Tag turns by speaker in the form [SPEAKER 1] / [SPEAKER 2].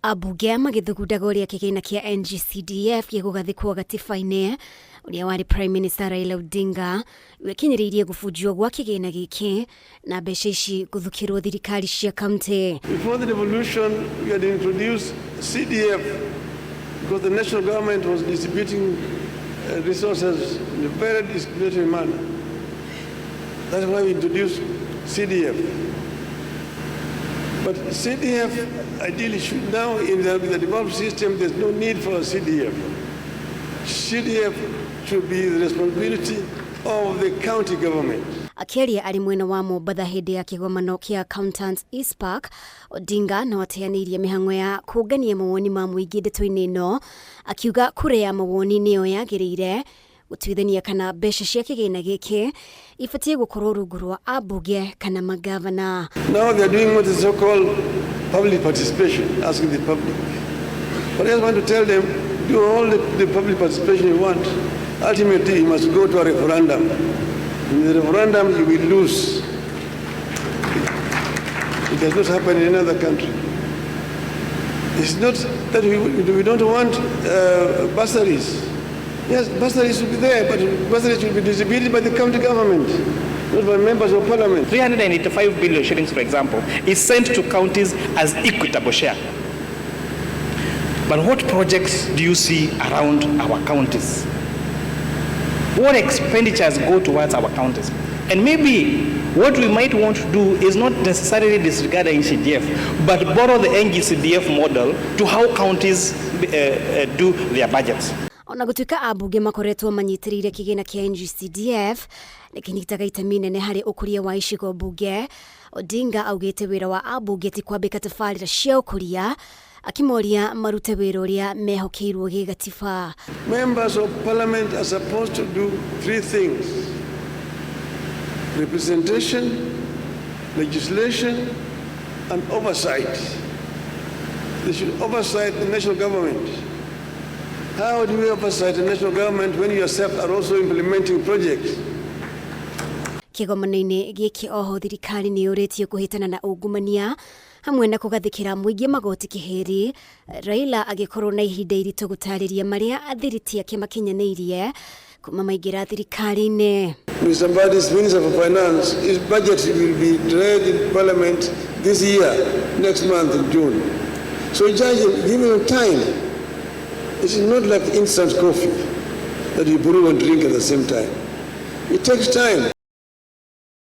[SPEAKER 1] Abunge magithugundaga uria kigina kia NGCDF gigugathikwo gatiba-ini uria wari Prime Minister Raila ODINGA wekinyiririe gubunjio gwa kigina giki na mbeca ici guthukirwo thirikari cia kaunti.
[SPEAKER 2] Before the revolution, we had introduced CDF because the national government was distributing resources in a very discriminatory manner. That's why we introduced CDF. But CDF ideally should now, in the devolved system, there's no need for a CDF. CDF should be the responsibility of the county government.
[SPEAKER 1] AKIARIA ari mwena wa Mombatha hindi ya kigomano kia accountants ICPAK, ODINGA na wateanirie mihango ya kugania mawoni ma muingi ndeto-ini ino, akiuga kura ya mawoni niyo yagirire gutuithania kana mbeca cia kigina giki ifatie gukorwo rungu rwa abunge kana magavana.
[SPEAKER 2] Now they are doing what is so-called public participation, asking the public. But I just want to tell them, do all the public participation you want. Ultimately, you must go to a referendum. In the referendum, you will lose. It does not happen in another country. It's not that we don't want bursaries. Yes, bursaries will be there, but bursaries will be distributed by the county government, not by members of parliament.
[SPEAKER 3] 385 billion shillings, for example, is sent to counties as equitable share. But what projects do you see around our counties? What expenditures go towards our counties? And maybe what we might want to do is not necessarily disregard the NGCDF, but borrow the NGCDF model to how counties do their budgets.
[SPEAKER 1] Ona gutuika abunge makoretwo manyitirire kigina kia NGCDF nikinyitaga itemi nene hari ukuria wa icigo bunge, ODINGA augite wira wa abunge ti kwambika tabarira cia ukuria, akimoria marute wira uria mehokeirwo gigatiba.
[SPEAKER 2] Members of parliament are supposed to do three things: representation, legislation, and oversight. They should oversight the national government. How do we oversight the national government when you yourself are also implementing projects?
[SPEAKER 1] Kigomano-ini giki oho thirikari ni uritie kuhitana na ungumania hamwe na kugathikira muingi magoti kihiri, Raila agikorwo na ihinda irito gutariria maria athiriti ake makinyanirie kuma maingira thirikari-ini.
[SPEAKER 2] Mr. Mbadi's Minister for Finance, his budget will be read in Parliament this year, next month in June. So judge him, give him time. It is not like instant coffee that you brew and drink at the same time. It takes time.